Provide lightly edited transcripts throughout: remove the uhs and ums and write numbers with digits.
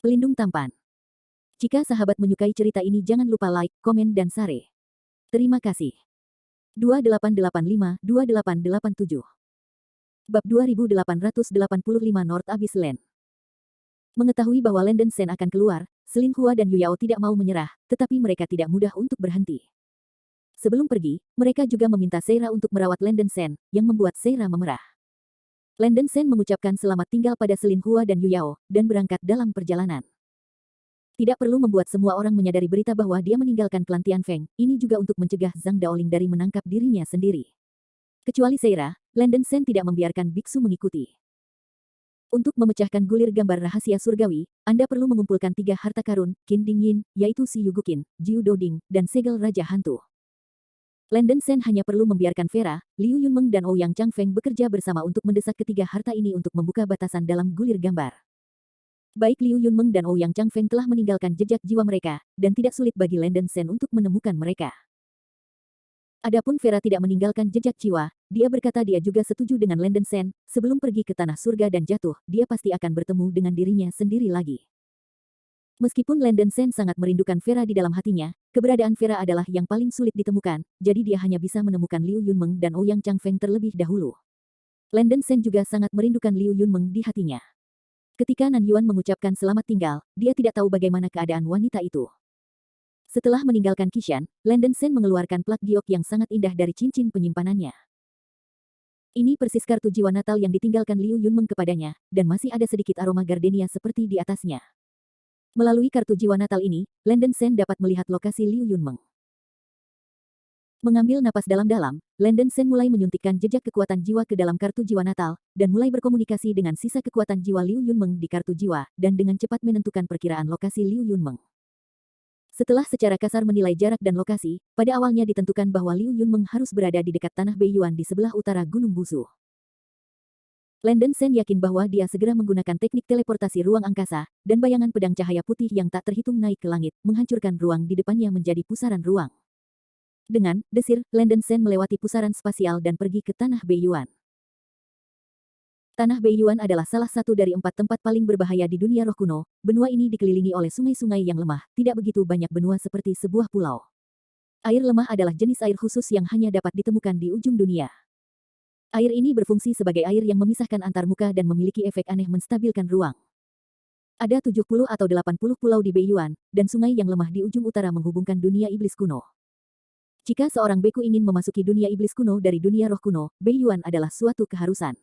Pelindung tampan. Jika sahabat menyukai cerita ini jangan lupa like, komen dan share. Terima kasih. 2885-2887 Bab 2885 North Abyss Land. Mengetahui bahwa Landen Sen akan keluar, Selin Hua dan Yu Yao tidak mau menyerah, tetapi mereka tidak mudah untuk berhenti. Sebelum pergi, mereka juga meminta Seira untuk merawat Landen Sen, yang membuat Seira memerah. Landen Sen mengucapkan selamat tinggal pada Selin Hua dan Yu Yao, dan berangkat dalam perjalanan. Tidak perlu membuat semua orang menyadari berita bahwa dia meninggalkan klan Tianfeng, ini juga untuk mencegah Zhang Daoling dari menangkap dirinya sendiri. Kecuali Seira, Landen Sen tidak membiarkan biksu mengikuti. Untuk memecahkan gulir gambar rahasia surgawi, Anda perlu mengumpulkan 3 harta karun, Qin Ding Yin, yaitu Si Yugukin, Jiu Doding, dan segel Raja Hantu. Landen Sen hanya perlu membiarkan Vera, Liu Yunmeng dan Ouyang Changfeng bekerja bersama untuk mendesak ketiga harta ini untuk membuka batasan dalam gulir gambar. Baik Liu Yunmeng dan Ouyang Changfeng telah meninggalkan jejak jiwa mereka, dan tidak sulit bagi Landen Sen untuk menemukan mereka. Adapun Vera tidak meninggalkan jejak jiwa, dia berkata dia juga setuju dengan Landen Sen, sebelum pergi ke tanah surga dan jatuh, dia pasti akan bertemu dengan dirinya sendiri lagi. Meskipun Landen Sen sangat merindukan Vera di dalam hatinya, keberadaan Vera adalah yang paling sulit ditemukan, jadi dia hanya bisa menemukan Liu Yunmeng dan Ouyang Changfeng terlebih dahulu. Landen Sen juga sangat merindukan Liu Yunmeng di hatinya. Ketika Nan Yuan mengucapkan selamat tinggal, dia tidak tahu bagaimana keadaan wanita itu. Setelah meninggalkan Qishan, Landen Sen mengeluarkan plak giok yang sangat indah dari cincin penyimpanannya. Ini persis kartu jiwa Natal yang ditinggalkan Liu Yunmeng kepadanya, dan masih ada sedikit aroma gardenia seperti di atasnya. Melalui kartu jiwa Natal ini, Landen Sen dapat melihat lokasi Liu Yunmeng. Mengambil napas dalam-dalam, Landen Sen mulai menyuntikkan jejak kekuatan jiwa ke dalam kartu jiwa Natal, dan mulai berkomunikasi dengan sisa kekuatan jiwa Liu Yunmeng di kartu jiwa, dan dengan cepat menentukan perkiraan lokasi Liu Yunmeng. Setelah secara kasar menilai jarak dan lokasi, pada awalnya ditentukan bahwa Liu Yunmeng harus berada di dekat tanah Beiyuan di sebelah utara Gunung Busu. Landen Sen yakin bahwa dia segera menggunakan teknik teleportasi ruang angkasa, dan bayangan pedang cahaya putih yang tak terhitung naik ke langit, menghancurkan ruang di depannya menjadi pusaran ruang. Dengan desir, Landen Sen melewati pusaran spasial dan pergi ke tanah Beiyuan. Tanah Beiyuan adalah salah satu dari 4 tempat paling berbahaya di dunia roh kuno. Benua ini dikelilingi oleh sungai-sungai yang lemah, tidak begitu banyak benua seperti sebuah pulau. Air lemah adalah jenis air khusus yang hanya dapat ditemukan di ujung dunia. Air ini berfungsi sebagai air yang memisahkan antar muka dan memiliki efek aneh menstabilkan ruang. Ada 70 atau 80 pulau di Beiyuan, dan sungai yang lemah di ujung utara menghubungkan dunia iblis kuno. Jika seorang beku ingin memasuki dunia iblis kuno dari dunia roh kuno, Beiyuan adalah suatu keharusan.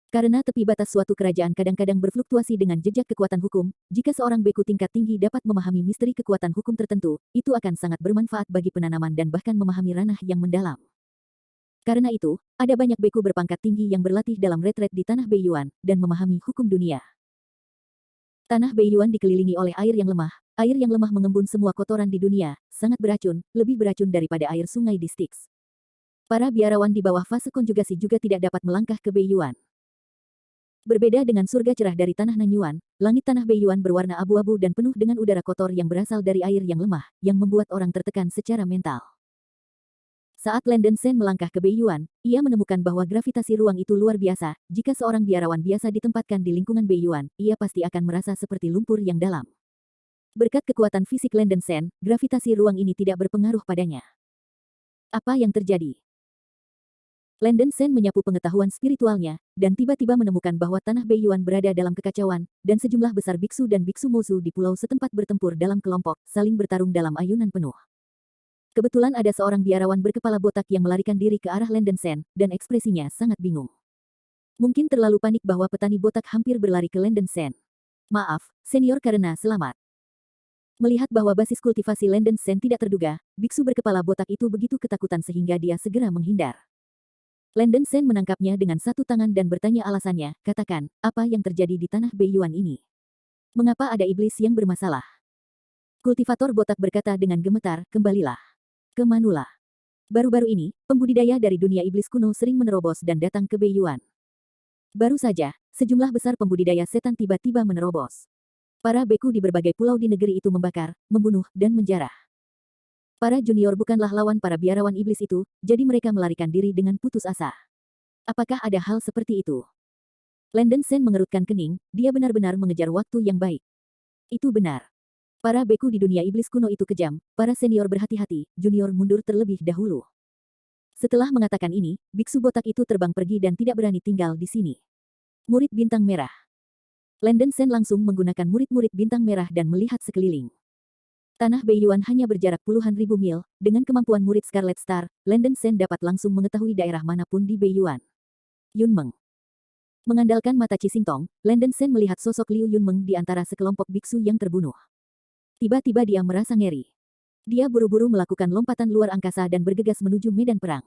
Karena tepi batas suatu kerajaan kadang-kadang berfluktuasi dengan jejak kekuatan hukum, jika seorang beku tingkat tinggi dapat memahami misteri kekuatan hukum tertentu, itu akan sangat bermanfaat bagi penanaman dan bahkan memahami ranah yang mendalam. Karena itu, ada banyak beku berpangkat tinggi yang berlatih dalam retret di tanah Beiyuan, dan memahami hukum dunia. Tanah Beiyuan dikelilingi oleh air yang lemah mengembun semua kotoran di dunia, sangat beracun, lebih beracun daripada air sungai di Styx. Para biarawan di bawah fase konjugasi juga tidak dapat melangkah ke Beiyuan. Berbeda dengan surga cerah dari tanah Nanyuan, langit tanah Beiyuan berwarna abu-abu dan penuh dengan udara kotor yang berasal dari air yang lemah, yang membuat orang tertekan secara mental. Saat Landen Sen melangkah ke Beiyuan, ia menemukan bahwa gravitasi ruang itu luar biasa. Jika seorang biarawan biasa ditempatkan di lingkungan Beiyuan, ia pasti akan merasa seperti lumpur yang dalam. Berkat kekuatan fisik Landen Sen, gravitasi ruang ini tidak berpengaruh padanya. Apa yang terjadi? Landen Sen menyapu pengetahuan spiritualnya, dan tiba-tiba menemukan bahwa tanah Beiyuan berada dalam kekacauan, dan sejumlah besar biksu dan biksu Mozu di pulau setempat bertempur dalam kelompok, saling bertarung dalam ayunan penuh. Kebetulan ada seorang biarawan berkepala botak yang melarikan diri ke arah Landen Sen, dan ekspresinya sangat bingung. Mungkin terlalu panik bahwa petani botak hampir berlari ke Landen Sen. Maaf, senior karena selamat. Melihat bahwa basis kultivasi Landen Sen tidak terduga, biksu berkepala botak itu begitu ketakutan sehingga dia segera menghindar. Landen Sen menangkapnya dengan satu tangan dan bertanya alasannya, katakan, apa yang terjadi di tanah Beiyuan ini? Mengapa ada iblis yang bermasalah? Kultivator botak berkata dengan gemetar, kembalilah ke Manula. Baru-baru ini, pembudidaya dari dunia iblis kuno sering menerobos dan datang ke Beiyuan. Baru saja, sejumlah besar pembudidaya setan tiba-tiba menerobos. Para beku di berbagai pulau di negeri itu membakar, membunuh, dan menjarah. Para junior bukanlah lawan para biarawan iblis itu, jadi mereka melarikan diri dengan putus asa. Apakah ada hal seperti itu? Landen Sen mengerutkan kening, dia benar-benar mengejar waktu yang baik. Itu benar. Para beku di dunia iblis kuno itu kejam, para senior berhati-hati, junior mundur terlebih dahulu. Setelah mengatakan ini, biksu botak itu terbang pergi dan tidak berani tinggal di sini. Murid bintang merah. Landen Sen langsung menggunakan murid-murid bintang merah dan melihat sekeliling. Tanah Beiyuan hanya berjarak puluhan ribu mil, dengan kemampuan murid Scarlet Star, Landen Sen dapat langsung mengetahui daerah manapun di Beiyuan. Yunmeng. Mengandalkan mata Cisingtong, Landen Sen melihat sosok Liu Yunmeng di antara sekelompok biksu yang terbunuh. Tiba-tiba dia merasa ngeri. Dia buru-buru melakukan lompatan luar angkasa dan bergegas menuju medan perang.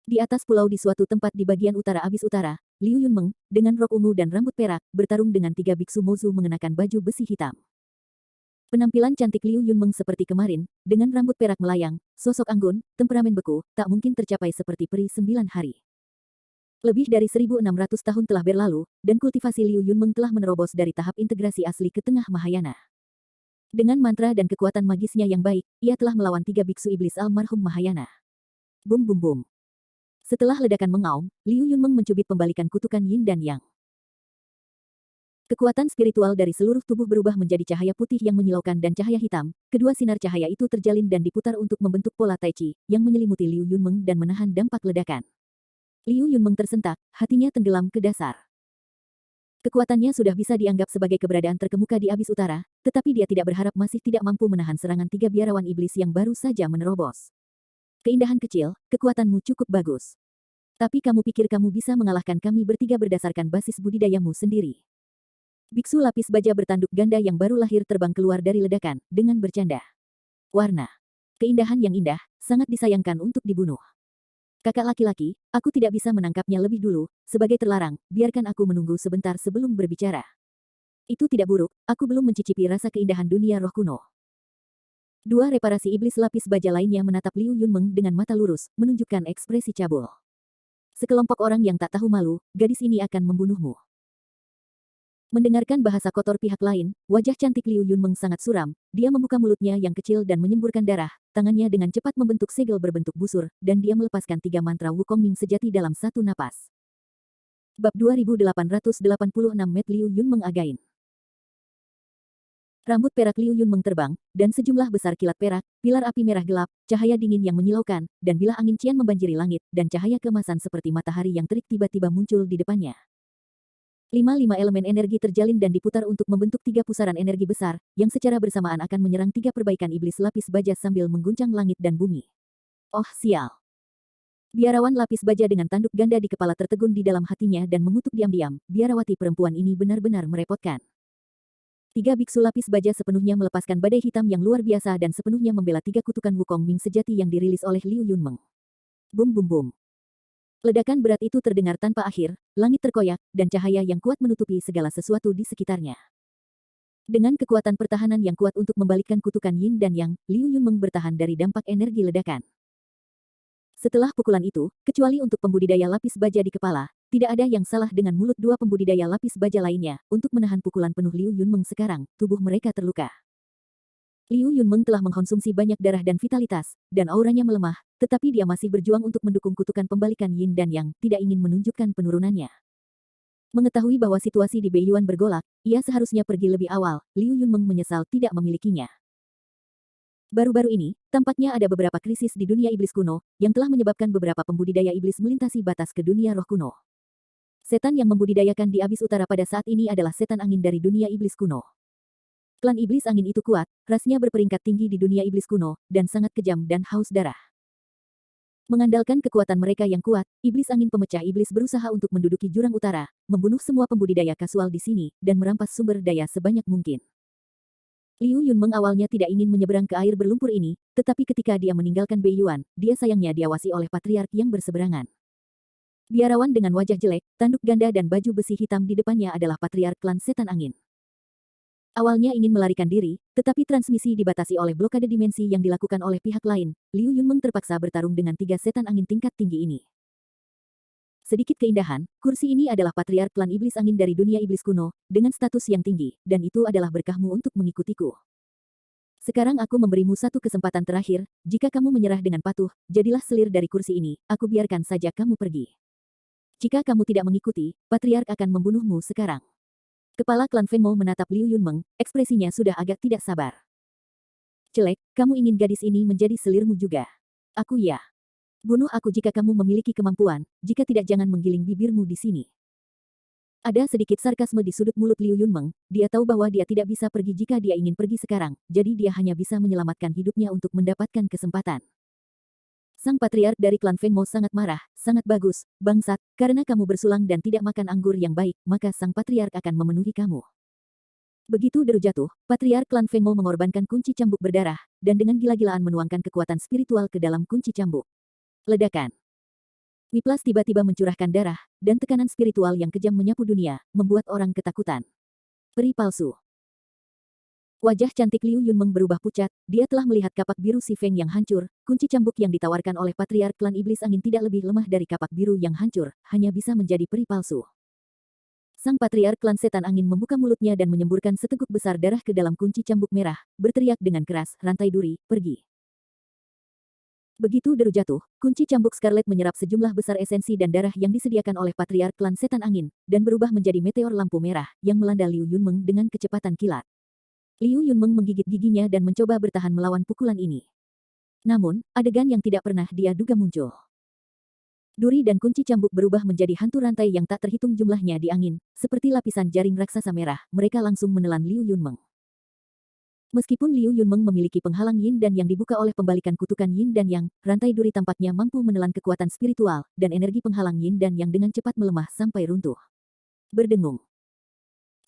Di atas pulau di suatu tempat di bagian utara abis utara, Liu Yunmeng, dengan rok ungu dan rambut perak, bertarung dengan 3 biksu Mozu mengenakan baju besi hitam. Penampilan cantik Liu Yunmeng seperti kemarin, dengan rambut perak melayang, sosok anggun, temperamen beku, tak mungkin tercapai seperti peri 9 hari. Lebih dari 1.600 tahun telah berlalu, dan kultivasi Liu Yunmeng telah menerobos dari tahap integrasi asli ke tengah Mahayana. Dengan mantra dan kekuatan magisnya yang baik, ia telah melawan 3 biksu iblis almarhum Mahayana. Bum bum bum. Setelah ledakan mengaum, Liu Yunmeng mencubit pembalikan kutukan Yin dan Yang. Kekuatan spiritual dari seluruh tubuh berubah menjadi cahaya putih yang menyilaukan dan cahaya hitam. Kedua sinar cahaya itu terjalin dan diputar untuk membentuk pola Tai Chi, yang menyelimuti Liu Yunmeng dan menahan dampak ledakan. Liu Yunmeng tersentak, hatinya tenggelam ke dasar. Kekuatannya sudah bisa dianggap sebagai keberadaan terkemuka di abis utara, tetapi dia tidak berharap masih tidak mampu menahan serangan 3 biarawan iblis yang baru saja menerobos. Keindahan kecil, kekuatanmu cukup bagus. Tapi kamu pikir kamu bisa mengalahkan kami bertiga berdasarkan basis budidayamu sendiri. Biksu lapis baja bertanduk ganda yang baru lahir terbang keluar dari ledakan, dengan bercanda. Warna. Keindahan yang indah, sangat disayangkan untuk dibunuh. Kakak laki-laki, aku tidak bisa menangkapnya lebih dulu, sebagai terlarang, biarkan aku menunggu sebentar sebelum berbicara. Itu tidak buruk, aku belum mencicipi rasa keindahan dunia roh kuno. Dua reparasi iblis lapis baja lainnya menatap Liu Yunmeng dengan mata lurus, menunjukkan ekspresi cabul. Sekelompok orang yang tak tahu malu, gadis ini akan membunuhmu. Mendengarkan bahasa kotor pihak lain, wajah cantik Liu Yunmeng sangat suram, dia membuka mulutnya yang kecil dan menyemburkan darah, tangannya dengan cepat membentuk segel berbentuk busur, dan dia melepaskan 3 mantra Wukong Ming sejati dalam satu napas. Bab 2886 Met Liu Yunmeng Again. Rambut perak Liu Yunmeng terbang, dan sejumlah besar kilat perak, pilar api merah gelap, cahaya dingin yang menyilaukan, dan bilah angin cian membanjiri langit, dan cahaya keemasan seperti matahari yang terik tiba-tiba muncul di depannya. 5 elemen energi terjalin dan diputar untuk membentuk 3 pusaran energi besar, yang secara bersamaan akan menyerang 3 perbaikan iblis lapis baja sambil mengguncang langit dan bumi. Oh sial. Biarawan lapis baja dengan tanduk ganda di kepala tertegun di dalam hatinya dan mengutuk diam-diam, biarawati perempuan ini benar-benar merepotkan. 3 biksu lapis baja sepenuhnya melepaskan badai hitam yang luar biasa dan sepenuhnya membela 3 kutukan Wukong Ming sejati yang dirilis oleh Liu Yunmeng. Bum bum bum. Ledakan berat itu terdengar tanpa akhir, langit terkoyak, dan cahaya yang kuat menutupi segala sesuatu di sekitarnya. Dengan kekuatan pertahanan yang kuat untuk membalikkan kutukan Yin dan Yang, Liu Yunmeng bertahan dari dampak energi ledakan. Setelah pukulan itu, kecuali untuk pembudidaya lapis baja di kepala, tidak ada yang salah dengan mulut 2 pembudidaya lapis baja lainnya. Untuk menahan pukulan penuh Liu Yunmeng sekarang, tubuh mereka terluka. Liu Yunmeng telah mengkonsumsi banyak darah dan vitalitas, dan auranya melemah, tetapi dia masih berjuang untuk mendukung kutukan pembalikan Yin dan Yang, tidak ingin menunjukkan penurunannya. Mengetahui bahwa situasi di Beiyuan bergolak, ia seharusnya pergi lebih awal, Liu Yunmeng menyesal tidak memilikinya. Baru-baru ini, tampaknya ada beberapa krisis di dunia iblis kuno, yang telah menyebabkan beberapa pembudidaya iblis melintasi batas ke dunia roh kuno. Setan yang membudidayakan di abis utara pada saat ini adalah setan angin dari dunia iblis kuno. Klan iblis angin itu kuat, rasnya berperingkat tinggi di dunia iblis kuno, dan sangat kejam dan haus darah. Mengandalkan kekuatan mereka yang kuat, iblis angin pemecah iblis berusaha untuk menduduki jurang utara, membunuh semua pembudidaya kasual di sini, dan merampas sumber daya sebanyak mungkin. Liu Yunmeng awalnya tidak ingin menyeberang ke air berlumpur ini, tetapi ketika dia meninggalkan Beiyuan, dia sayangnya diawasi oleh patriark yang berseberangan. Biarawan dengan wajah jelek, tanduk ganda dan baju besi hitam di depannya adalah patriark klan setan angin. Awalnya ingin melarikan diri, tetapi transmisi dibatasi oleh blokade dimensi yang dilakukan oleh pihak lain. Liu Yunmeng terpaksa bertarung dengan 3 setan angin tingkat tinggi ini. Sedikit keindahan, kursi ini adalah patriark klan iblis angin dari dunia iblis kuno, dengan status yang tinggi, dan itu adalah berkahmu untuk mengikutiku. Sekarang aku memberimu satu kesempatan terakhir, jika kamu menyerah dengan patuh, jadilah selir dari kursi ini, aku biarkan saja kamu pergi. Jika kamu tidak mengikuti, patriark akan membunuhmu sekarang. Kepala klan Feng Mo menatap Liu Yunmeng, ekspresinya sudah agak tidak sabar. Jelek, kamu ingin gadis ini menjadi selirmu juga. Aku ya. Bunuh aku jika kamu memiliki kemampuan, jika tidak jangan menggiling bibirmu di sini. Ada sedikit sarkasme di sudut mulut Liu Yunmeng, dia tahu bahwa dia tidak bisa pergi jika dia ingin pergi sekarang, jadi dia hanya bisa menyelamatkan hidupnya untuk mendapatkan kesempatan. Sang patriark dari klan Feng Mo sangat marah, sangat bagus, bangsat, karena kamu bersulang dan tidak makan anggur yang baik, maka sang patriark akan memenuhi kamu. Begitu deru jatuh, patriark klan Feng Mo mengorbankan kunci cambuk berdarah, dan dengan gila-gilaan menuangkan kekuatan spiritual ke dalam kunci cambuk. Ledakan. Wiplas tiba-tiba mencurahkan darah, dan tekanan spiritual yang kejam menyapu dunia, membuat orang ketakutan. Peri palsu. Wajah cantik Liu Yunmeng berubah pucat, dia telah melihat kapak biru si Feng yang hancur, kunci cambuk yang ditawarkan oleh patriark klan iblis angin tidak lebih lemah dari kapak biru yang hancur, hanya bisa menjadi peri palsu. Sang patriark klan setan angin membuka mulutnya dan menyemburkan seteguk besar darah ke dalam kunci cambuk merah, berteriak dengan keras, rantai duri, pergi. Begitu deru jatuh, kunci cambuk Scarlet menyerap sejumlah besar esensi dan darah yang disediakan oleh patriark klan setan angin, dan berubah menjadi meteor lampu merah, yang melanda Liu Yunmeng dengan kecepatan kilat. Liu Yunmeng menggigit giginya dan mencoba bertahan melawan pukulan ini. Namun, adegan yang tidak pernah dia duga muncul. Duri dan kunci cambuk berubah menjadi hantu rantai yang tak terhitung jumlahnya di angin, seperti lapisan jaring raksasa merah, mereka langsung menelan Liu Yunmeng. Meskipun Liu Yunmeng memiliki penghalang yin dan yang dibuka oleh pembalikan kutukan yin dan yang, rantai duri tampaknya mampu menelan kekuatan spiritual, dan energi penghalang yin dan yang dengan cepat melemah sampai runtuh. Berdengung.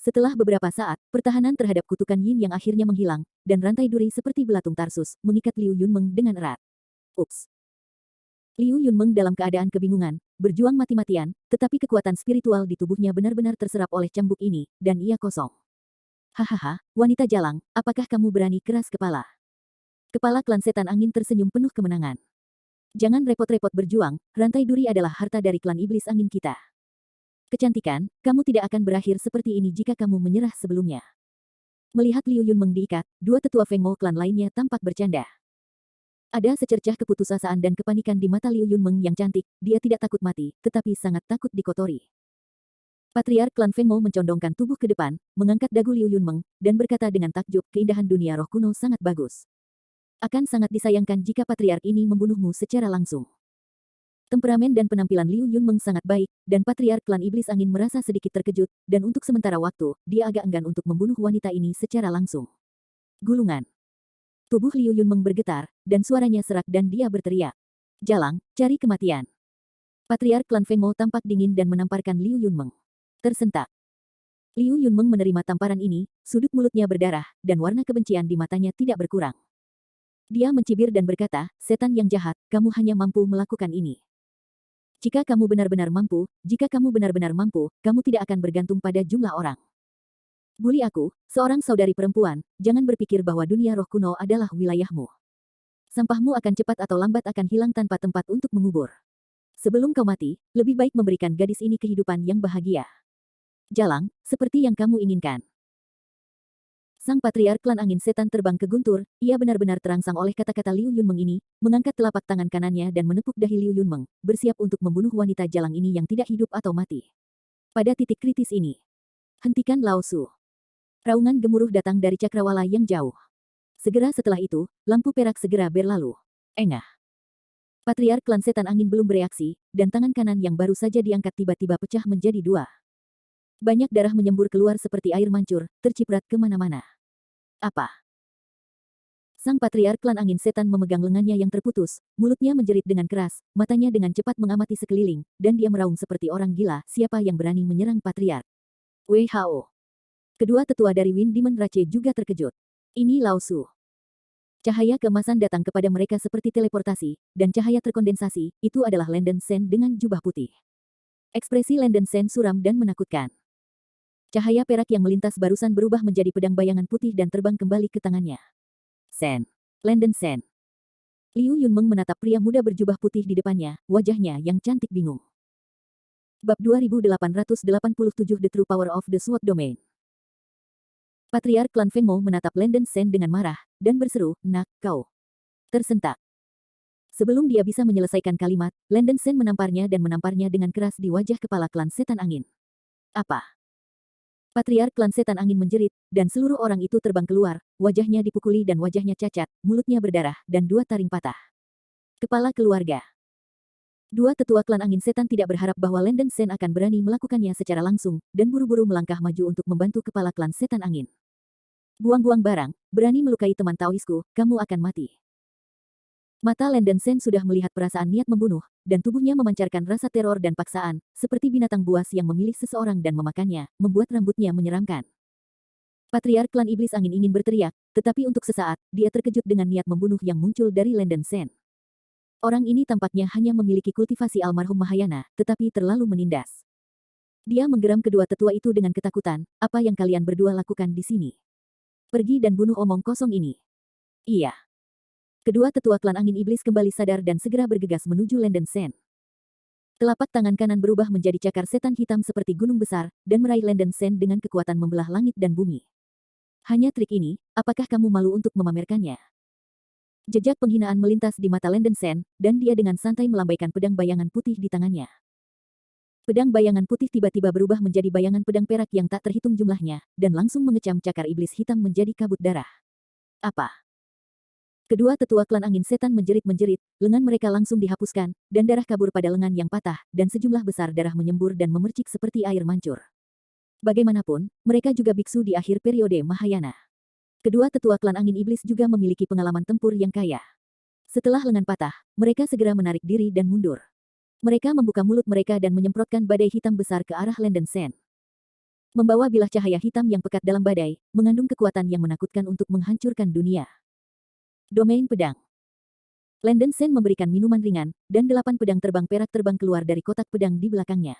Setelah beberapa saat, pertahanan terhadap kutukan yin yang akhirnya menghilang, dan rantai duri seperti belatung Tarsus, mengikat Liu Yunmeng dengan erat. Ups. Liu Yunmeng dalam keadaan kebingungan, berjuang mati-matian, tetapi kekuatan spiritual di tubuhnya benar-benar terserap oleh cambuk ini, dan ia kosong. Hahaha, wanita jalang, apakah kamu berani keras kepala? Kepala klan setan angin tersenyum penuh kemenangan. Jangan repot-repot berjuang, rantai duri adalah harta dari klan iblis angin kita. Kecantikan, kamu tidak akan berakhir seperti ini jika kamu menyerah sebelumnya. Melihat Liu Yunmeng diikat, dua tetua Feng Mo klan lainnya tampak bercanda. Ada secercah keputusasaan dan kepanikan di mata Liu Yunmeng yang cantik, dia tidak takut mati, tetapi sangat takut dikotori. Patriark klan Feng Mo mencondongkan tubuh ke depan, mengangkat dagu Liu Yunmeng, dan berkata dengan takjub, keindahan dunia roh kuno sangat bagus. Akan sangat disayangkan jika patriark ini membunuhmu secara langsung. Temperamen dan penampilan Liu Yunmeng sangat baik, dan patriark klan iblis angin merasa sedikit terkejut, dan untuk sementara waktu, dia agak enggan untuk membunuh wanita ini secara langsung. Gulungan. Tubuh Liu Yunmeng bergetar, dan suaranya serak dan dia berteriak. Jalang, cari kematian. Patriark klan Feng Mo tampak dingin dan menamparkan Liu Yunmeng. Tersentak. Liu Yunmeng menerima tamparan ini, sudut mulutnya berdarah, dan warna kebencian di matanya tidak berkurang. Dia mencibir dan berkata, setan yang jahat, kamu hanya mampu melakukan ini. Jika kamu benar-benar mampu, kamu tidak akan bergantung pada jumlah orang. Bully aku, seorang saudari perempuan, jangan berpikir bahwa dunia roh kuno adalah wilayahmu. Sampahmu akan cepat atau lambat akan hilang tanpa tempat untuk mengubur. Sebelum kau mati, lebih baik memberikan gadis ini kehidupan yang bahagia. Jalang, seperti yang kamu inginkan. Sang patriark klan angin setan terbang ke guntur, ia benar-benar terangsang oleh kata-kata Liu Yunmeng ini, mengangkat telapak tangan kanannya dan menepuk dahi Liu Yunmeng, bersiap untuk membunuh wanita jalang ini yang tidak hidup atau mati. Pada titik kritis ini, hentikan Lao Su. Raungan gemuruh datang dari cakrawala yang jauh. Segera setelah itu, lampu perak segera berlalu. Engah. Patriark klan setan angin belum bereaksi, dan tangan kanan yang baru saja diangkat tiba-tiba pecah menjadi dua. Banyak darah menyembur keluar seperti air mancur, terciprat kemana-mana. Apa? Sang patriark klan angin setan memegang lengannya yang terputus, mulutnya menjerit dengan keras, matanya dengan cepat mengamati sekeliling, dan dia meraung seperti orang gila, siapa yang berani menyerang patriark? WHO. Kedua tetua dari Wind Demon Rache juga terkejut. Ini Lao Su. Cahaya keemasan datang kepada mereka seperti teleportasi, dan cahaya terkondensasi, itu adalah Landen Sen dengan jubah putih. Ekspresi Landen Sen suram dan menakutkan. Cahaya perak yang melintas barusan berubah menjadi pedang bayangan putih dan terbang kembali ke tangannya. Sen. Landen Sen. Liu Yunmeng menatap pria muda berjubah putih di depannya, wajahnya yang cantik bingung. Bab 2887 The True Power of the Sword Domain. Patriark klan Feng Mo menatap Landen Sen dengan marah, dan berseru, nak, kau. Tersentak. Sebelum dia bisa menyelesaikan kalimat, Landen Sen menamparnya dan menamparnya dengan keras di wajah kepala klan setan angin. Apa? Patriark klan setan angin menjerit, dan seluruh orang itu terbang keluar, wajahnya dipukuli dan wajahnya cacat, mulutnya berdarah, dan dua taring patah. Kepala keluarga. Dua tetua klan angin setan tidak berharap bahwa Landen Sen akan berani melakukannya secara langsung, dan buru-buru melangkah maju untuk membantu kepala klan setan angin. Buang-buang barang, berani melukai teman Taoisku, kamu akan mati. Mata Landen Sen sudah melihat perasaan niat membunuh, dan tubuhnya memancarkan rasa teror dan paksaan, seperti binatang buas yang memilih seseorang dan memakannya, membuat rambutnya menyeramkan. Patriark klan iblis angin ingin berteriak, tetapi untuk sesaat, dia terkejut dengan niat membunuh yang muncul dari Landen Sen. Orang ini tampaknya hanya memiliki kultivasi almarhum Mahayana, tetapi terlalu menindas. Dia menggeram kedua tetua itu dengan ketakutan, apa yang kalian berdua lakukan di sini? Pergi dan bunuh omong kosong ini. Iya. Kedua tetua klan angin iblis kembali sadar dan segera bergegas menuju Landen Sen. Telapak tangan kanan berubah menjadi cakar setan hitam seperti gunung besar, dan meraih Landen Sen dengan kekuatan membelah langit dan bumi. Hanya trik ini, apakah kamu malu untuk memamerkannya? Jejak penghinaan melintas di mata Landen Sen, dan dia dengan santai melambaikan pedang bayangan putih di tangannya. Pedang bayangan putih tiba-tiba berubah menjadi bayangan pedang perak yang tak terhitung jumlahnya, dan langsung mengecam cakar iblis hitam menjadi kabut darah. Apa? Kedua tetua klan angin setan menjerit-menjerit, lengan mereka langsung dihapuskan, dan darah kabur pada lengan yang patah, dan sejumlah besar darah menyembur dan memercik seperti air mancur. Bagaimanapun, mereka juga biksu di akhir periode Mahayana. Kedua tetua klan angin iblis juga memiliki pengalaman tempur yang kaya. Setelah lengan patah, mereka segera menarik diri dan mundur. Mereka membuka mulut mereka dan menyemprotkan badai hitam besar ke arah Landen Sen. Membawa bilah cahaya hitam yang pekat dalam badai, mengandung kekuatan yang menakutkan untuk menghancurkan dunia. Domain pedang. Landen Sen memberikan minuman ringan, dan 8 pedang terbang perak terbang keluar dari kotak pedang di belakangnya.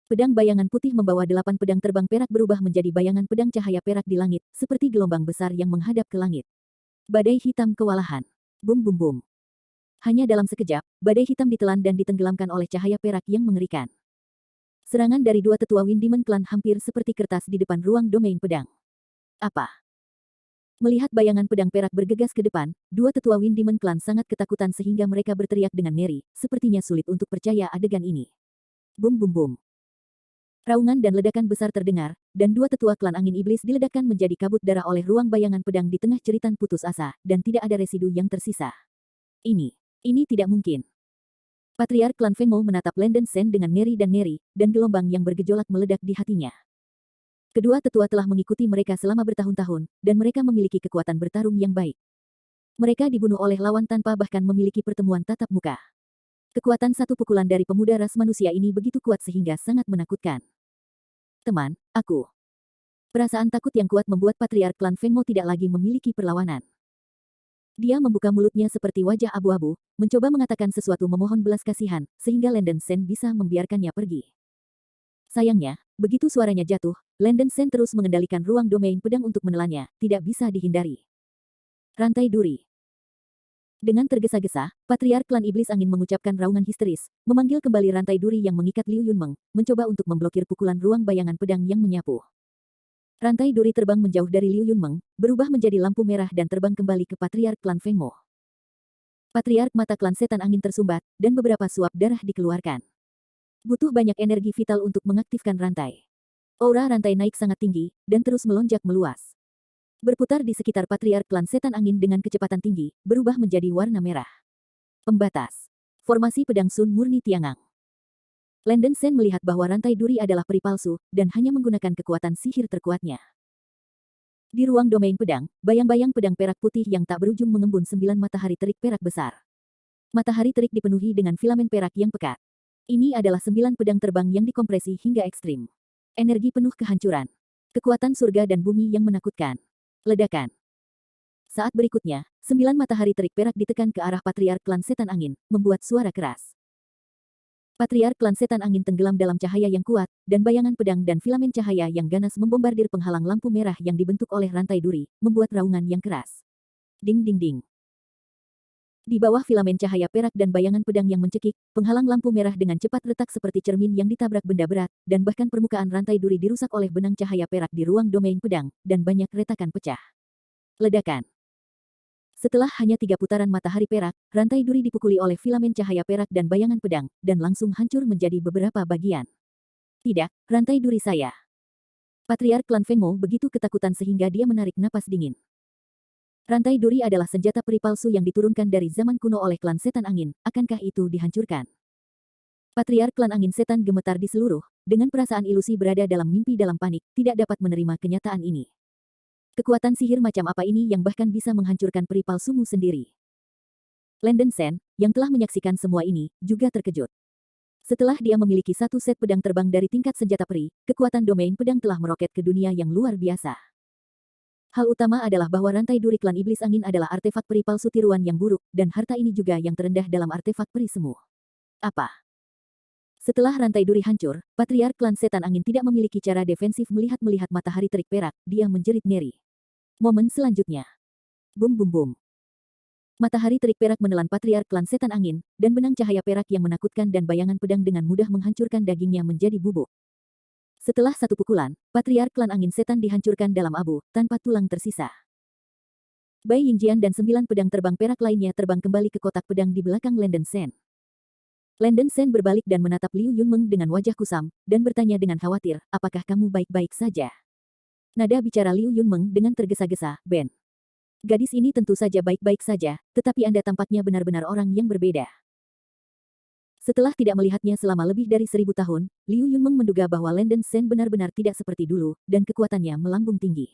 Pedang bayangan putih membawa 8 pedang terbang perak berubah menjadi bayangan pedang cahaya perak di langit, seperti gelombang besar yang menghadap ke langit. Badai hitam kewalahan. Bum bum bum. Hanya dalam sekejap, badai hitam ditelan dan ditenggelamkan oleh cahaya perak yang mengerikan. Serangan dari dua tetua Wind Demon Clan hampir seperti kertas di depan ruang domain pedang. Apa? Melihat bayangan pedang perak bergegas ke depan, dua tetua Wind Demon Clan sangat ketakutan sehingga mereka berteriak dengan ngeri, sepertinya sulit untuk percaya adegan ini. Bum bum bum. Raungan dan ledakan besar terdengar, dan dua tetua klan angin iblis diledakkan menjadi kabut darah oleh ruang bayangan pedang di tengah jeritan putus asa, dan tidak ada residu yang tersisa. Ini tidak mungkin. Patriark klan Feng Mou menatap Landen Sen dengan ngeri, dan gelombang yang bergejolak meledak di hatinya. Kedua tetua telah mengikuti mereka selama bertahun-tahun, dan mereka memiliki kekuatan bertarung yang baik. Mereka dibunuh oleh lawan tanpa bahkan memiliki pertemuan tatap muka. Kekuatan satu pukulan dari pemuda ras manusia ini begitu kuat sehingga sangat menakutkan. Teman, aku. Perasaan takut yang kuat membuat Patriark klan Feng Mou tidak lagi memiliki perlawanan. Dia membuka mulutnya seperti wajah abu-abu, mencoba mengatakan sesuatu memohon belas kasihan, sehingga Landen Sen bisa membiarkannya pergi. Sayangnya, begitu suaranya jatuh, Landen Sen terus mengendalikan ruang domain pedang untuk menelannya, tidak bisa dihindari. Rantai duri. Dengan tergesa-gesa, Patriark klan iblis angin mengucapkan raungan histeris, memanggil kembali rantai duri yang mengikat Liu Yunmeng, mencoba untuk memblokir pukulan ruang bayangan pedang yang menyapu. Rantai duri terbang menjauh dari Liu Yunmeng, berubah menjadi lampu merah dan terbang kembali ke Patriark klan Feng Mou. Patriark mata klan setan angin tersumbat, dan beberapa suap darah dikeluarkan. Butuh banyak energi vital untuk mengaktifkan rantai. Aura rantai naik sangat tinggi, dan terus melonjak meluas. Berputar di sekitar Patriark klan setan angin dengan kecepatan tinggi, berubah menjadi warna merah. Pembatas. Formasi pedang Sun murni Tiangang. Landen Sen melihat bahwa rantai duri adalah peri palsu, dan hanya menggunakan kekuatan sihir terkuatnya. Di ruang domain pedang, bayang-bayang pedang perak putih yang tak berujung mengembun 9 matahari terik perak besar. Matahari terik dipenuhi dengan filamen perak yang pekat. Ini adalah 9 pedang terbang yang dikompresi hingga ekstrim. Energi penuh kehancuran. Kekuatan surga dan bumi yang menakutkan. Ledakan. Saat berikutnya, 9 matahari terik perak ditekan ke arah Patriark klan setan angin, membuat suara keras. Patriark klan setan angin tenggelam dalam cahaya yang kuat, dan bayangan pedang dan filamen cahaya yang ganas membombardir penghalang lampu merah yang dibentuk oleh rantai duri, membuat raungan yang keras. Ding ding ding. Di bawah filamen cahaya perak dan bayangan pedang yang mencekik, penghalang lampu merah dengan cepat retak seperti cermin yang ditabrak benda berat, dan bahkan permukaan rantai duri dirusak oleh benang cahaya perak di ruang domain pedang, dan banyak retakan pecah. Ledakan. Setelah hanya 3 putaran matahari perak, rantai duri dipukuli oleh filamen cahaya perak dan bayangan pedang, dan langsung hancur menjadi beberapa bagian. Tidak, rantai duri saya. Patriark klan Fengmo begitu ketakutan sehingga dia menarik napas dingin. Rantai duri adalah senjata peri palsu yang diturunkan dari zaman kuno oleh klan setan angin, akankah itu dihancurkan? Patriark klan angin setan gemetar di seluruh, dengan perasaan ilusi berada dalam mimpi dalam panik, tidak dapat menerima kenyataan ini. Kekuatan sihir macam apa ini yang bahkan bisa menghancurkan peri palsumu sendiri? Landen Sen, yang telah menyaksikan semua ini, juga terkejut. Setelah dia memiliki satu set pedang terbang dari tingkat senjata peri, kekuatan domain pedang telah meroket ke dunia yang luar biasa. Hal utama adalah bahwa rantai duri klan iblis angin adalah artefak peri palsu tiruan yang buruk, dan harta ini juga yang terendah dalam artefak peri semu. Apa? Setelah rantai duri hancur, Patriark klan setan angin tidak memiliki cara defensif melihat matahari terik perak, dia menjerit ngeri. Momen selanjutnya. Bum bum bum. Matahari terik perak menelan Patriark klan setan angin, dan benang cahaya perak yang menakutkan dan bayangan pedang dengan mudah menghancurkan dagingnya menjadi bubuk. Setelah satu pukulan, Patriark klan angin setan dihancurkan dalam abu, tanpa tulang tersisa. Bai Yingjian dan 9 pedang terbang perak lainnya terbang kembali ke kotak pedang di belakang Landen Sen. Landen Sen berbalik dan menatap Liu Yunmeng dengan wajah kusam, dan bertanya dengan khawatir, apakah kamu baik-baik saja? Nada bicara Liu Yunmeng dengan tergesa-gesa, Ben. Gadis ini tentu saja baik-baik saja, tetapi Anda tampaknya benar-benar orang yang berbeda. Setelah tidak melihatnya selama lebih dari 1000 tahun, Liu Yunmeng menduga bahwa Landen Sen benar-benar tidak seperti dulu, dan kekuatannya melambung tinggi.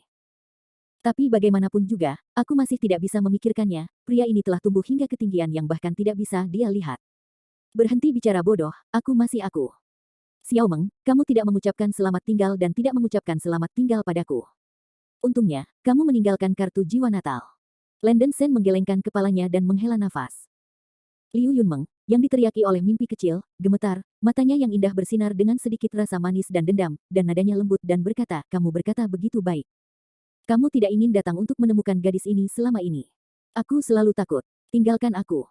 Tapi bagaimanapun juga, aku masih tidak bisa memikirkannya, pria ini telah tumbuh hingga ketinggian yang bahkan tidak bisa dia lihat. Berhenti bicara bodoh, aku masih aku. Xiao Meng, kamu tidak mengucapkan selamat tinggal dan tidak mengucapkan selamat tinggal padaku. Untungnya, kamu meninggalkan kartu jiwa Natal. Landen Sen menggelengkan kepalanya dan menghela nafas. Liu Yunmeng, yang diteriaki oleh mimpi kecil, gemetar, matanya yang indah bersinar dengan sedikit rasa manis dan dendam, dan nadanya lembut dan berkata, kamu berkata begitu baik. Kamu tidak ingin datang untuk menemukan gadis ini selama ini. Aku selalu takut. Tinggalkan aku.